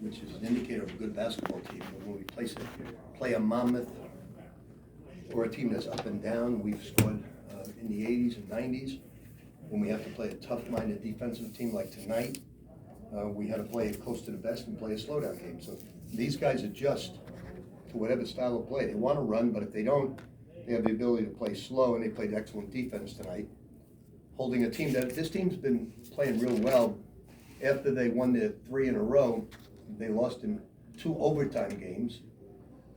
which is an indicator of a good basketball team. When we play a Monmouth or a team that's up and down, we've scored in the 80s and 90s. When we have to play a tough-minded defensive team like tonight, we had to play it close to the best and play a slowdown game. So these guys adjust to whatever style of play. They want to run, but if they don't, they have the ability to play slow, and they played excellent defense tonight, holding a team that this team's been playing real well. After they won their 3 in a row, they lost in 2 overtime games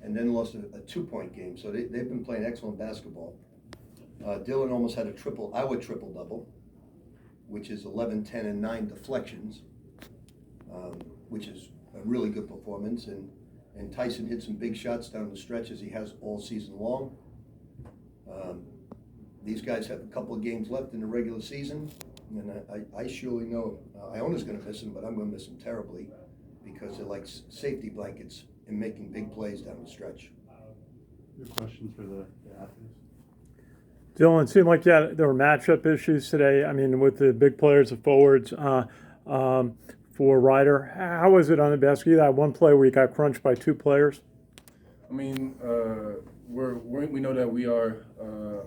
and then lost a 2-point game. So they've been playing excellent basketball. Dylan almost had our triple-double, which is 11, 10, and 9 deflections, which is a really good performance. And Tyson hit some big shots down the stretch as he has all season long. These guys have a couple of games left in the regular season, and I surely know Iona's going to miss him, but I'm going to miss him terribly because they're like safety blankets in making big plays down the stretch. Your questions for the athletes? Dylan, it seemed like there were matchup issues today. I mean, with the big players, the forwards, for Ryder. How was it on the basket? You had one play where you got crunched by 2 players. I mean, we know that we are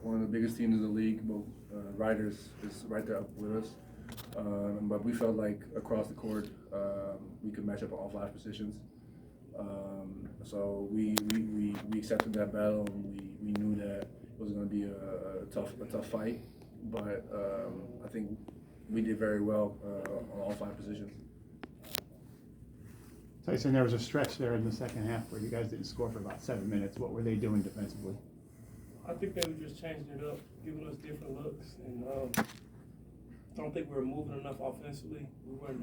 one of the biggest teams in the league. But Riders is right there up with us. But we felt like across the court we could match up on all 5 positions. So we accepted that battle, and we knew that it was going to be a tough fight. But I think we did very well on all 5 positions. Tyson, there was a stretch there in the second half where you guys didn't score for about 7 minutes. What were they doing defensively? I think they were just changing it up, giving us different looks, and I don't think we were moving enough offensively. We weren't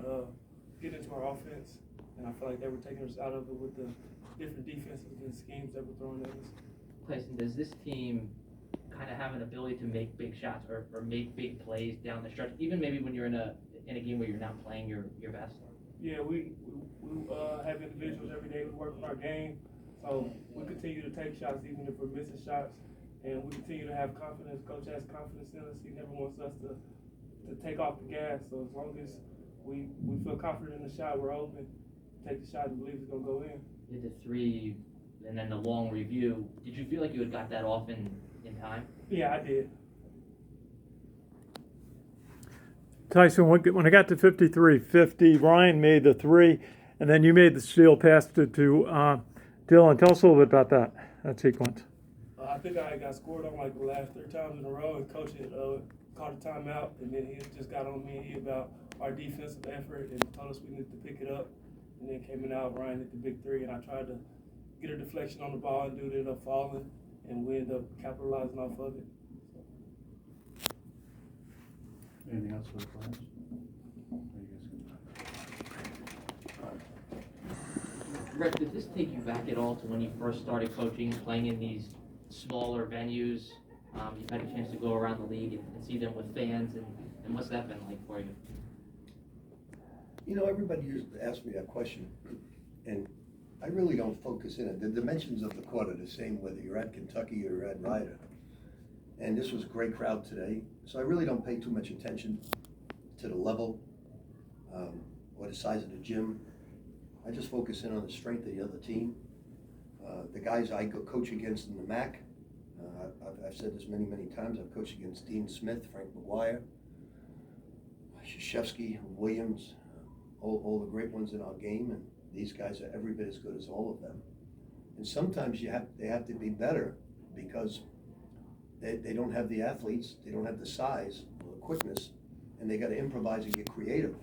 getting into our offense, and I feel like they were taking us out of it with the different defenses and schemes that were thrown at us. Tyson, does this team kind of have an ability to make big shots or make big plays down the stretch, even maybe when you're in a game where you're not playing your best? Yeah, we have individuals every day who work on our game, so we continue to take shots even if we're missing shots, and we continue to have confidence. Coach has confidence in us. He never wants us to take off the gas. So as long as we feel confident in the shot, we're open, take the shot and believe it's going to go in. You did the 3 and then the long review. Did you feel like you had got that off in time? Yeah, I did. Tyson, when I got to 53-50, Ryan made the 3, and then you made the steal pass to Dylan. Tell us a little bit about that sequence. I think I got scored on like the last 3 times in a row, and Coach had called a timeout, and then he just got on me and he about our defensive effort and told us we needed to pick it up. And then came out, Ryan hit the big 3, and I tried to get a deflection on the ball and dude ended up falling, and we ended up capitalizing off of it. Anything else for the players? Rick, did this take you back at all to when you first started coaching, playing in these smaller venues? You've had a chance to go around the league and see them with fans, and what's that been like for you? You know, everybody used to ask me that question, and I really don't focus in it. The dimensions of the court are the same whether you're at Kentucky or you're at Ryder. And this was a great crowd today, so I really don't pay too much attention to the level or the size of the gym. I just focus in on the strength of the other team. The guys I go coach against in the MAC, I've said this many, many times, I've coached against Dean Smith, Frank McGuire, Krzyzewski, Williams, all the great ones in our game, and these guys are every bit as good as all of them. And sometimes they have to be better because they don't have the athletes, they don't have the size or the quickness, and they got to improvise and get creative.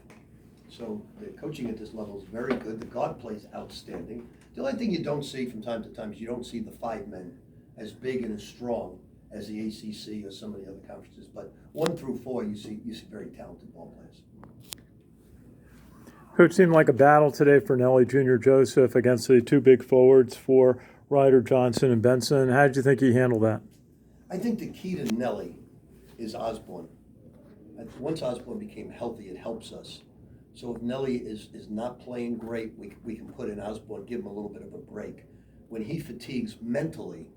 So the coaching at this level is very good. The guard play is outstanding. The only thing you don't see from time to time is you don't see the 5 men as big and as strong as the ACC or some of the other conferences. But 1 through 4, you see very talented ball players. Coach, seemed like a battle today for Nelly Jr. Joseph against the 2 big forwards for Ryder, Johnson, and Benson. How did you think he handled that? I think the key to Nelly is Osborne. Once Osborne became healthy, it helps us. So if Nelly is not playing great, we can put in Osborne, give him a little bit of a break. When he fatigues mentally,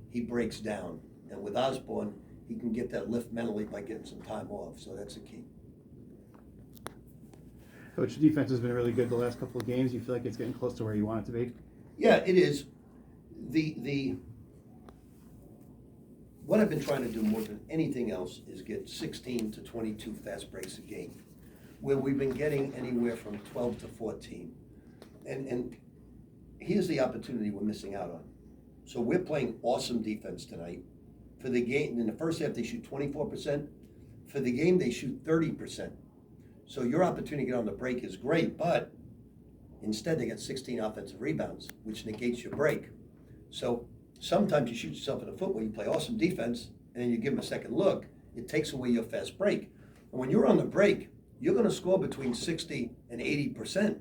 he breaks down. And with Osborne, he can get that lift mentally by getting some time off. So that's the key. Coach, defense has been really good the last couple of games. You feel like it's getting close to where you want it to be? Yeah, it is. What I've been trying to do more than anything else is get 16 to 22 fast breaks a game, where we've been getting anywhere from 12 to 14. And here's the opportunity we're missing out on. So we're playing awesome defense tonight. For the game, in the first half, they shoot 24%. For the game, they shoot 30%. So your opportunity to get on the break is great, but instead they get 16 offensive rebounds, which negates your break. So sometimes you shoot yourself in the foot when you play awesome defense, and then you give them a second look. It takes away your fast break. And when you're on the break, you're going to score between 60 and 80%.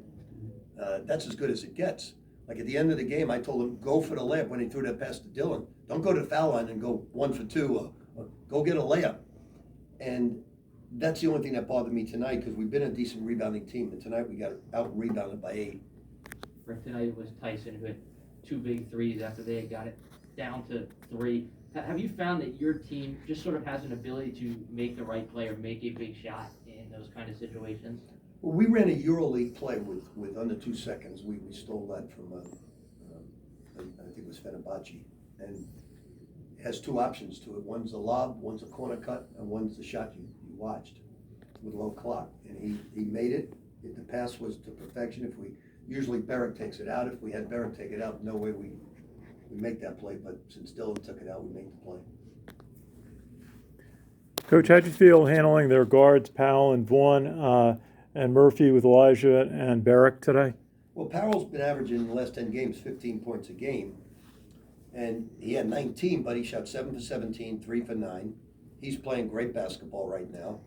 That's as good as it gets. Like at the end of the game, I told him, go for the layup when he threw that pass to Dylan. Don't go to the foul line and go 1 for 2. Or go get a layup. And that's the only thing that bothered me tonight, because we've been a decent rebounding team, and tonight we got out-rebounded by 8. For tonight, it was Tyson who had 2 big threes after they had got it down to 3. Have you found that your team just sort of has an ability to make the right play or make a big shot in those kind of situations? Well, we ran a EuroLeague play with under 2 seconds. We stole that from, I think it was Fenerbahce. And it has 2 options to it. One's a lob, one's a corner cut, and one's the shot you watched with low clock. And he made it. The pass was to perfection. Usually Barrett takes it out. If we had Barrett take it out, no way we make that play. But since Dylan took it out, we make the play. Coach, how'd you feel handling their guards, Powell and Vaughn, and Murphy with Elijah and Barrick today? Well, Powell's been averaging in the last 10 games 15 points a game. And he had 19, but he shot 7 for 17, 3 for 9. He's playing great basketball right now.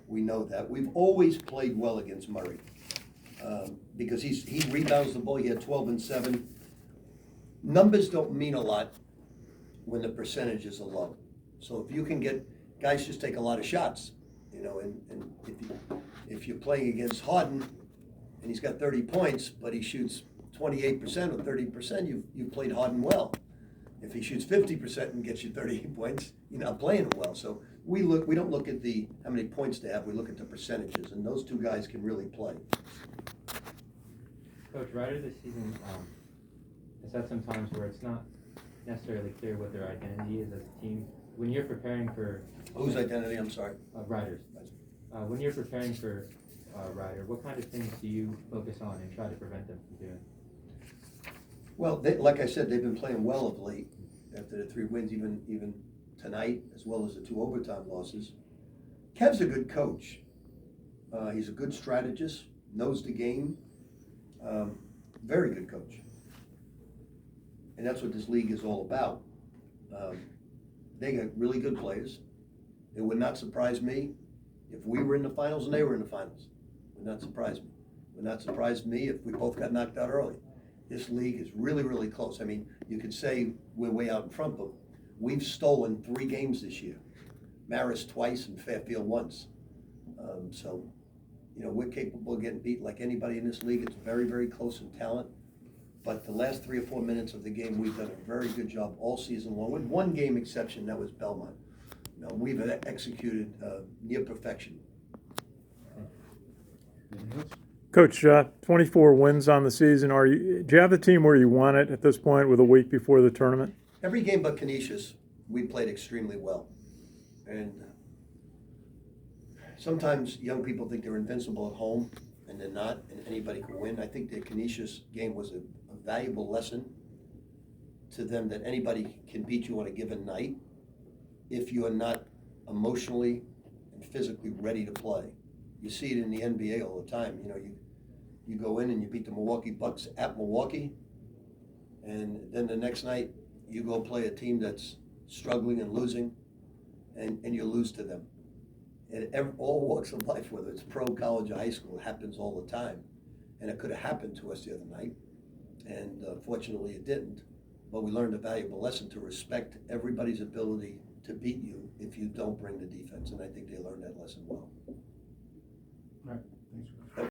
We know that. We've always played well against Murray because he rebounds the ball. He had 12 and 7. Numbers don't mean a lot when the percentages are low. So if you can get guys just take a lot of shots, and if you're playing against Harden and he's got 30 points, but he shoots 28% or 30%, you've played Harden well. If he shoots 50% and gets you 38 points, you're not playing him well. So we don't look at how many points they have. We look at the percentages, and those 2 guys can really play. Coach, Ryder this season has had some times where it's not necessarily clear what their identity is as a team. When you're preparing for Whose identity? I'm sorry. Ryder's, when you're preparing for Ryder, what kind of things do you focus on and try to prevent them from doing? Well, like I said, they've been playing well of late after the 3 wins, even tonight, as well as the 2 overtime losses. Kev's a good coach. He's a good strategist, knows the game. Very good coach. And that's what this league is all about. They got really good players. It would not surprise me if we were in the finals and they were in the finals. It would not surprise me. It would not surprise me if we both got knocked out early. This league is really, really close. I mean, you could say we're way out in front, but we've stolen 3 games this year. Marist twice and Fairfield once. So, we're capable of getting beat like anybody in this league. It's very, very close in talent. But the last 3 or 4 minutes of the game, we've done a very good job all season long, with 1 game exception, that was Belmont. We've executed near perfection. Coach, 24 wins on the season. Do you have the team where you want it at this point with a week before the tournament? Every game but Canisius, we played extremely well. And sometimes young people think they're invincible at home, and they're not, and anybody can win. I think the Canisius game was a valuable lesson to them that anybody can beat you on a given night if you are not emotionally and physically ready to play. You see it in the NBA all the time. You go in and you beat the Milwaukee Bucks at Milwaukee, and then the next night you go play a team that's struggling and losing, and you lose to them. And all walks of life, whether it's pro, college, or high school, it happens all the time. And it could have happened to us the other night, and fortunately it didn't. But we learned a valuable lesson to respect everybody's ability to beat you if you don't bring the defense, and I think they learned that lesson well.